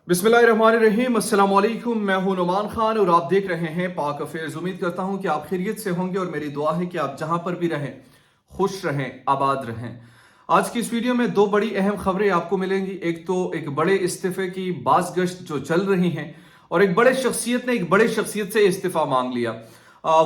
बिस्मिल्लाहिर्रहमानिर्रहीम, अस्सलाम वालेकुम। मैं हूं नुमान खान और आप देख रहे हैं पाक अफेयर्स। उम्मीद करता हूं कि आप खैरियत से होंगे और मेरी दुआ है कि आप जहां पर भी रहें खुश रहें, आबाद रहें। आज की इस वीडियो में दो बड़ी अहम खबरें आपको मिलेंगी। एक तो एक बड़े इस्तीफे की बाज़गश्त जो चल रही हैं और एक बड़े शख्सियत ने एक बड़े शख्सियत से इस्तीफा मांग लिया।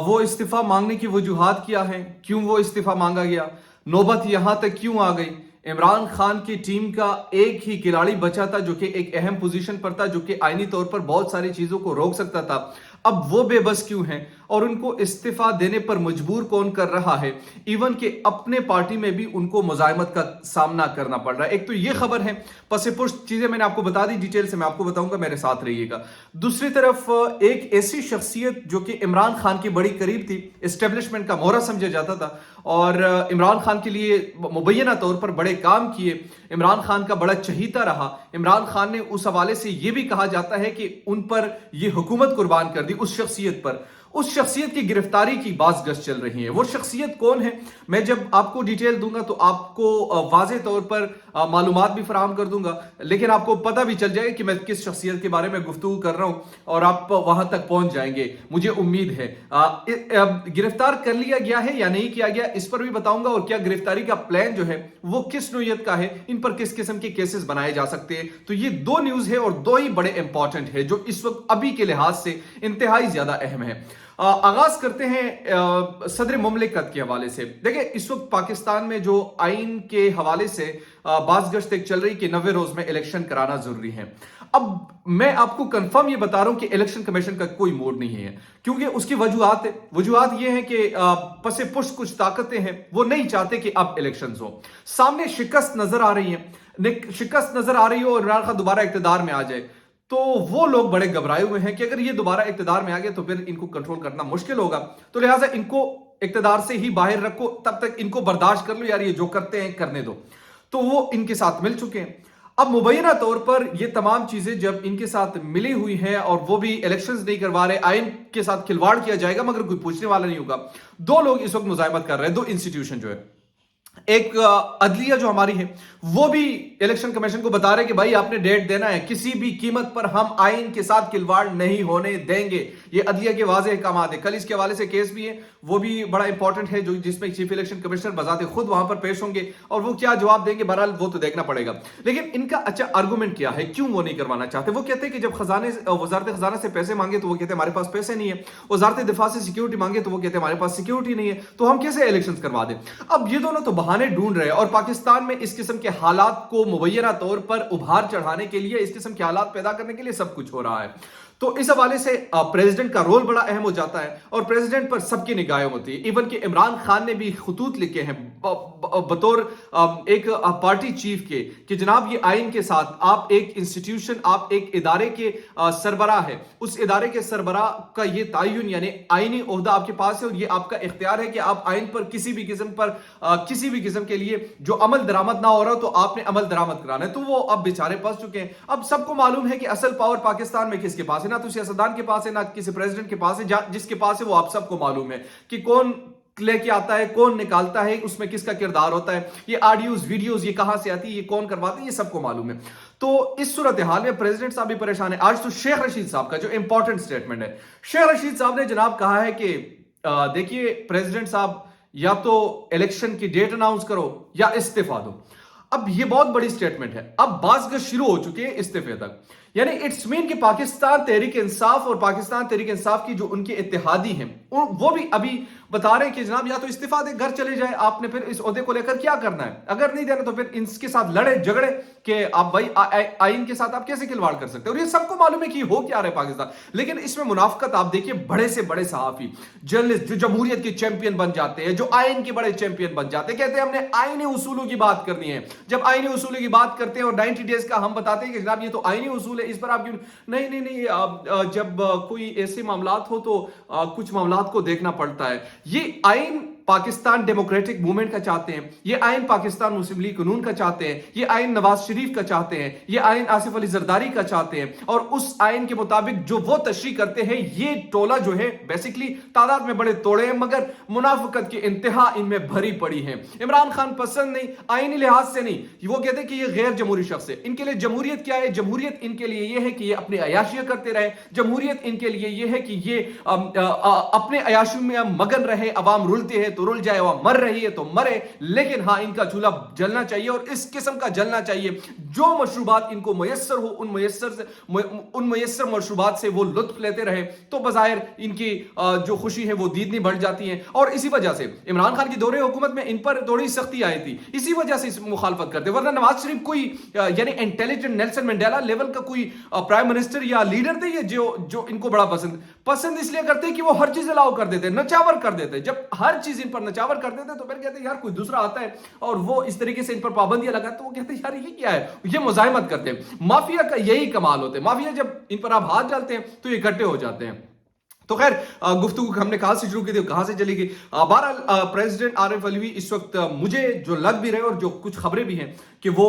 वो इस्तीफा मांगने की वजूहात क्या हैं, क्यों वो इस्तीफा मांगा गया, नौबत यहां तक क्यों आ गई। इमरान खान की टीम का एक ही खिलाड़ी बचा था जो कि एक अहम पोजीशन पर था, जो कि आईनी तौर पर बहुत सारी चीजों को रोक सकता था। अब वो बेबस क्यों हैं और उनको इस्तीफा देने पर मजबूर कौन कर रहा है। इवन के अपने पार्टी में भी उनको मुजाहिमत का सामना करना पड़ रहा है। एक तो ये खबर है, पसे पुष्ट चीजें मैंने आपको बता दी, डिटेल से मैं आपको बताऊंगा, मेरे साथ रहिएगा। दूसरी तरफ एक ऐसी शख्सियत जो कि इमरान खान की बड़ी करीब थी, एस्टेब्लिशमेंट का मोहरा समझा जाता था और इमरान खान के लिए मुबैना तौर पर बड़े काम किए, इमरान खान का बड़ा चहीता रहा। इमरान खान ने उस हवाले से यह भी कहा जाता है कि उन पर यह हुकूमत कुर्बान कर दी, उस शख्सियत पर। उस शख्सियत की गिरफ्तारी की बाज़गश्त चल रही है। वो शख्सियत कौन है, मैं जब आपको डिटेल दूंगा तो आपको वाज़े तौर पर मालूमात भी फराहम कर दूंगा, लेकिन आपको पता भी चल जाएगा कि मैं किस शख्सियत के बारे में गुफ्तगू कर रहा हूं और आप वहां तक पहुंच जाएंगे, मुझे उम्मीद है। गिरफ्तार कर लिया गया है या नहीं किया गया, इस पर भी बताऊंगा। और क्या गिरफ्तारी का प्लान जो है वो किस नौयत का है, इन पर किस किस्म के केसेस बनाए जा सकते हैं। तो ये दो न्यूज है और दो ही बड़े इंपॉर्टेंट है जो इस वक्त अभी के लिहाज से इंतहाई ज्यादा अहम है। आगाज करते हैं सदर मुमलिकत के हवाले से। देखिए, इस वक्त पाकिस्तान में जो आइन के हवाले से बाज़गश्त एक चल रही कि 90 रोज में इलेक्शन कराना जरूरी है। अब मैं आपको कंफर्म ये बता रहा हूं कि इलेक्शन कमीशन का कोई मूड नहीं है, क्योंकि उसकी वजूहात ये है कि पसे पुष्ट कुछ ताकतें हैं, वो नहीं चाहते कि अब इलेक्शंस हो। सामने शिकस्त नजर आ रही हो और इमरान खान दोबारा इक्तदार में आ जाए तो वो लोग बड़े घबराए हुए हैं कि अगर ये दोबारा इक्तदार में आ गए तो फिर इनको कंट्रोल करना मुश्किल होगा। तो लिहाजा इनको इक्तदार से ही बाहर रखो, तब तक इनको बर्दाश्त कर लो, यार ये जो करते हैं करने दो। तो वो इनके साथ मिल चुके हैं। अब मुबैना तौर पर ये तमाम चीजें जब इनके साथ मिली हुई हैं और वो भी इलेक्शंस नहीं करवा रहे, आइन के साथ खिलवाड़ किया जाएगा मगर कोई पूछने वाला नहीं होगा। दो लोग इस वक्त मुजाहिमत कर रहे हैं, दो इंस्टीट्यूशन जो है। एक अदलिया जो हमारी है वो भी इलेक्शन कमीशन को बता रहे कि भाई आपने डेट देना है, किसी भी कीमत पर हम आइन के साथ खिलवाड़ नहीं होने देंगे। ये अदलिया के वाज़ेह अहकाम है। कल इसके हवाले से केस भी है, वो भी बड़ा इंपॉर्टेंट है, जो जिसमें चीफ इलेक्शन कमिश्नर बजाते खुद वहां पर पेश होंगे और वो क्या जवाब देंगे, बहरहाल वो तो देखना पड़ेगा। लेकिन इनका अच्छा आर्गूमेंट क्या है, क्यों वो नहीं करवाना चाहते। वो कहते हैं कि जब वजारत खजाना से पैसे मांगे तो वो कहते हैं हमारे पास पैसे नहीं है, वजारत दिफा से सिक्योरिटी मांगे तो वो कहते हैं हमारे पास सिक्योरिटी नहीं है, तो हम कैसे इलेक्शन करवा दें। अब ये दोनों तो बहाने ढूंढ रहे हैं और पाकिस्तान में इस किस्म के हालात को मुबैना तौर पर उभार चढ़ाने के लिए, इस किस्म के हालात पैदा करने के लिए सब कुछ हो रहा है। तो इस हवाले से प्रेसिडेंट का रोल बड़ा अहम हो जाता है और प्रेसिडेंट पर सबकी निगाहें होती है। इवन कि इमरान खान ने भी खतूत लिखे हैं बतौर एक पार्टी चीफ के कि जनाब ये आइन के साथ आप एक इंस्टीट्यूशन, आप एक इदारे के सरबराह है, उस इदारे के सरबराह का ये तायुन यानी आइनी ओहदा आपके पास है और ये आपका इख्तियार है कि आप आइन पर किसी भी किस्म के लिए जो अमल दरामद ना हो रहा हो तो आपने अमल दरामद कराना है। तो वो अब बेचारे फंस चुके हैं। अब सबको मालूम है कि असल पावर पाकिस्तान में किसके पास है, ना तो सियासतदान के पास है, ना किसी प्रेसिडेंट के पास है। जिसके पास है वो आप सबको मालूम है कि कौन लेके आता है, कौन निकालता है, उसमें किसका किरदार होता है, ये ऑडियोज वीडियोस ये कहां से आती है, ये कौन करवाता है, ये सबको मालूम है। तो इस सूरत हाल में प्रेसिडेंट साहब भी परेशान है। आज तो शेख रशीद साहब का जो इंपॉर्टेंट स्टेटमेंट है, शेख रशीद साहब ने जनाब कहा है कि देखिए प्रेसिडेंट साहब, या तो इलेक्शन की डेट अनाउंस करो या इस्तीफा दो। अब ये बहुत बड़ी स्टेटमेंट है। अब बाज़गश्त शुरू हो चुकी है इस्तीफे तक, यानी इट्स मीन कि पाकिस्तान तहरीक इंसाफ और पाकिस्तान तहरीक इंसाफ की जो उनके इत्तेहादी हैं वो भी अभी बता रहे हैं कि जनाब या तो इस्तीफा दे, घर चले जाए, आपने फिर इस ओहदे को लेकर क्या करना है। अगर नहीं देना तो फिर इनके साथ लड़े झगड़े कि आप भाई आइन के साथ आप कैसे खिलवाड़ कर सकते हैं। और ये सबको मालूम है कि हो क्या रहा है पाकिस्तान। लेकिन इसमें मुनाफकत आप देखिए, बड़े से बड़े सहाफी जर्नलिस्ट जो जमहूरियत के चैंपियन बन जाते हैं, जो आइन के बड़े चैंपियन बन जाते हैं, कहते हैं हमने आइनी उसूलों की बात करनी है। जब आइनी उसूलों की बात करते हैं और 90 डेज का हम बताते हैं कि जनाब ये तो आइनी उसूल है, इस पर आप क्यों नहीं, जब कोई ऐसे मामलात हो तो कुछ मामलात को देखना पड़ता है। ये आइन पाकिस्तान डेमोक्रेटिक मूवमेंट का चाहते हैं, ये आइन पाकिस्तान मुस्लिम लीग कानून का चाहते हैं, ये आइन नवाज शरीफ का चाहते हैं, ये आइन आसिफ अली जरदारी का चाहते हैं, और उस आइन के मुताबिक जो वो तशरीह करते हैं, ये टोला जो है बेसिकली तादाद में बड़े तोड़े हैं मगर मुनाफिकत की इंतहा इनमें भरी पड़ी है। इमरान खान पसंद नहीं, आईनी लिहाज से नहीं, वो कहते हैं कि ये गैर जमहूरी शख्स है। इनके लिए जमहूरियत क्या है? जमहूरियत इनके लिए ये है कि ये अपनी अयाशियां करते रहे, जमहूरियत इनके लिए ये है कि ये अपने अयाशियों में मगन रहे, अवाम रुलती है तो रुल जाए, अवाम मर रही है तो मरे, लेकिन हाँ इनका चूल्हा जलना चाहिए और इस किस्म का जलना चाहिए जो मशरूबात इनको मुयस्सर हो, उन मुयस्सर मशरूबात से वो लुत्फ लेते रहे, तो बज़ाहिर इनकी जो खुशी है वो दीदनी बढ़ जाती है। और इसी वजह से इमरान खान की दौरे हुकूमत में इन पर थोड़ी सख्ती आई थी, इसी वजह से इस मुखालफत करते, वरना नवाज शरीफ कोई यानी इंटेलिजेंट नेल्सन मंडेला लेवल का कोई प्राइम मिनिस्टर या लीडर थे, ये जो इनको बड़ा पसंद इसलिए करते हैं कि वो हर चीज अलाउ कर देते, नचावर कर देते। जब हर चीज इन पर नचावर कर देते तो फिर कहते यार कोई दूसरा आता है और वो इस तरीके से इन पर पाबंदियां लगाते, तो वो कहते यार ये क्या है, ये मुजाहिमत करते हैं। माफिया का यही कमाल होते हैं, माफिया जब इन पर आप हाथ डालते हैं तो ये इकट्ठे हो जाते हैं। तो खैर गुफ्तगू हमने कहां से शुरू की थी, कहां से चली गई। बहरहाल प्रेसिडेंट आरिफ अलवी इस वक्त मुझे जो लग भी रहे और जो कुछ खबरें भी हैं कि वो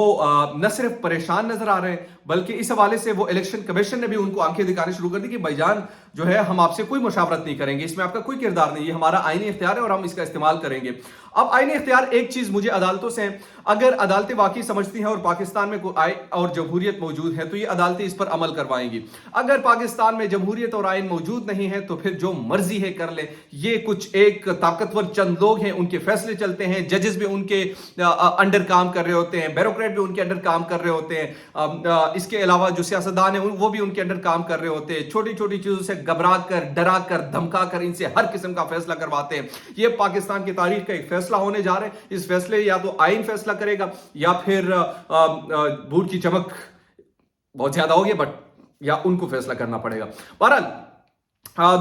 न सिर्फ परेशान नजर आ रहे हैं, बल्कि इस हवाले से वो इलेक्शन कमीशन ने भी उनको आंखें दिखानी शुरू कर दी कि भाईजान जो है हम आपसे कोई मुशावरत नहीं करेंगे, इसमें आपका कोई किरदार नहीं, ये हमारा आईनी इख्तियार है और हम इसका इस्तेमाल करेंगे। अब आईनी इख्तियार एक चीज मुझे अदालतों से है, अगर अदालतें वाकई समझती हैं और पाकिस्तान में कोई आइन और जमहूरियत मौजूद है तो ये अदालतें इस पर अमल करवाएंगी। अगर पाकिस्तान में जमहूरियत और आइन मौजूद नहीं है तो फिर जो मर्जी है कर ले, ये कुछ एक ताकतवर चंद लोग हैं, उनके फैसले चलते हैं, जजेस भी उनके अंडर काम कर रहे होते हैं, ब्यूरोक्रेट भी उनके अंडर काम कर रहे होते हैं, इसके अलावा जो सियासतदान है वो भी उनके अंडर काम कर रहे होते हैं, छोटी छोटी चीजों से घबरा कर, डरा कर, धमका कर इनसे हर किस्म का फैसला करवाते हैं। ये पाकिस्तान की तारीख का एक फैसला होने जा रहे हैं। इस फैसले या तो आइन फैसला करेगा या फिर बूट की चमक बहुत ज्यादा होगी, बट या उनको फैसला करना पड़ेगा। बहरहाल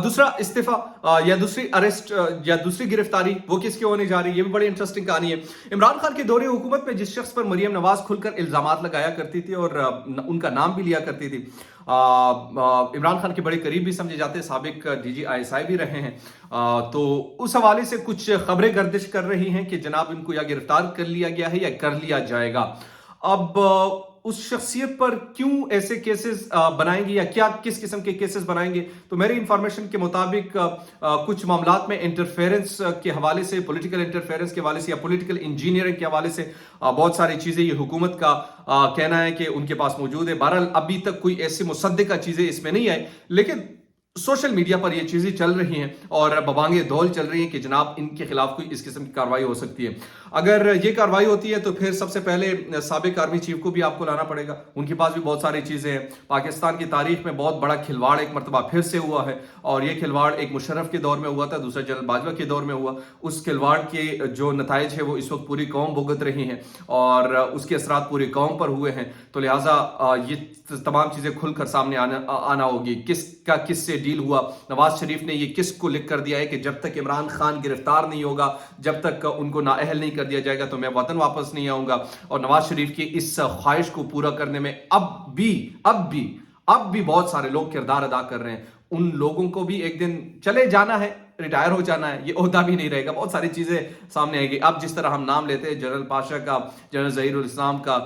दूसरा इस्तीफा या दूसरी अरेस्ट या दूसरी गिरफ्तारी वो किसकी होने जा रही है, ये भी बड़ी इंटरेस्टिंग कहानी है। इमरान खान के दौरे हुकूमत में जिस शख्स पर मरियम नवाज खुलकर इल्जामात लगाया करती थी और उनका नाम भी लिया करती थी, इमरान खान के बड़े करीब भी समझे जाते, साबिक DG ISI भी रहे हैं, तो उस हवाले से कुछ खबरें गर्दिश कर रही हैं कि जनाब इनको या गिरफ्तार कर लिया गया है या कर लिया जाएगा। अब उस शख्सियत पर क्यों ऐसे केसेस बनाएंगे या क्या किस किस्म के केसेस बनाएंगे, तो मेरी इंफॉर्मेशन के मुताबिक कुछ मामलात में इंटरफेरेंस के हवाले से, पॉलिटिकल इंटरफेरेंस के हवाले से या पॉलिटिकल इंजीनियरिंग के हवाले से बहुत सारी चीजें ये हुकूमत का कहना है कि उनके पास मौजूद है। बहरहाल अभी तक कोई ऐसी मुसद्दिका चीजें इसमें नहीं आई, लेकिन सोशल मीडिया पर ये चीजें चल रही हैं और बबांगे दौल चल रही हैं कि जनाब इनके खिलाफ कोई इस किस्म की कार्रवाई हो सकती है। अगर ये कार्रवाई होती है तो फिर सबसे पहले साबिक आर्मी चीफ को भी आपको लाना पड़ेगा, उनके पास भी बहुत सारी चीजें हैं। पाकिस्तान की तारीख में बहुत बड़ा खिलवाड़ एक मरतबा फिर से हुआ है और ये खिलवाड़ एक मुशर्रफ के दौर में हुआ था, दूसरा जनरल बाजवा के दौर में हुआ। उस खिलवाड़ के जो नताइज है वो इस वक्त पूरी कौम भुगत रही है और उसके असरात पूरी कौम पर हुए हैं, तो लिहाजा ये तमाम चीजें खुलकर सामने आना होगी। किसका किससे डील हुआ, नवाज शरीफ ने ये किसको लिख कर दिया है कि जब तक इमरान खान गिरफ्तार नहीं होगा, जब तक उनको नाअहल नहीं कर दिया जाएगा तो मैं वतन वापस नहीं आऊंगा। और नवाज शरीफ की इस ख्वाहिश को पूरा करने में अब भी बहुत सारे लोग किरदार अदा कर रहे हैं। उन लोगों को भी एक दिन चले जाना है, रिटायर हो जाना है, ये ओहदा भी नहीं रहेगा, बहुत सारी चीजें सामने आएगी। अब जिस तरह हम नाम लेते हैं जनरल पाशा का, जनरल ज़हीरुल इस्लाम का,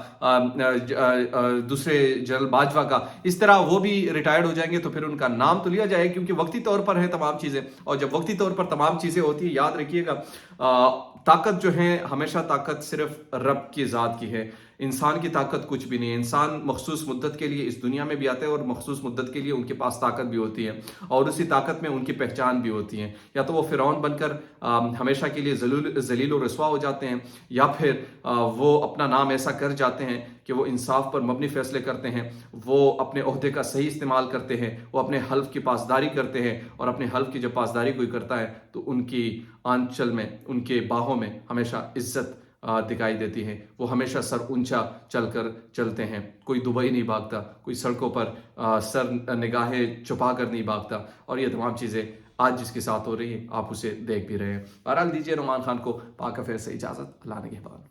दूसरे जनरल बाजवा का, इस तरह वो भी रिटायर्ड हो जाएंगे तो फिर उनका नाम तो लिया जाएगा क्योंकि वक्ती तौर पर है तमाम चीजें। और जब वक्ती तौर पर तमाम चीजें होती है, याद रखिएगा ताकत जो है हमेशा ताकत सिर्फ रब की ज़ात की है, इंसान की ताकत कुछ भी नहीं है। इंसान मखसूस मुद्दत के लिए इस दुनिया में भी आते हैं और मखसूस मुद्दत के लिए उनके पास ताकत भी होती है और उसी ताकत में उनकी पहचान भी होती है। या तो वो फिरौन बनकर हमेशा के लिए जलील और रसवा हो जाते हैं या फिर वो अपना नाम ऐसा कर जाते हैं कि वो इंसाफ पर मबनी फैसले करते हैं, वो अपने ओहदे का सही इस्तेमाल करते हैं, वो अपने हल्फ की पासदारी करते हैं और अपने हल्फ की जब पासदारी कोई करता है तो उनकी आंचल में, उनके बाहों में हमेशा इज्जत दिखाई देती है। वो हमेशा सर ऊंचा चलकर चलते हैं, कोई दुबई नहीं भागता, कोई सड़कों पर सर निगाहें छुपा कर नहीं भागता। और ये तमाम चीज़ें आज जिसके साथ हो रही है आप उसे देख भी रहे हैं। बहरहाल दीजिए नुमान खान को पाक अफेयर से इजाज़त, अल्लाह ने के बाद।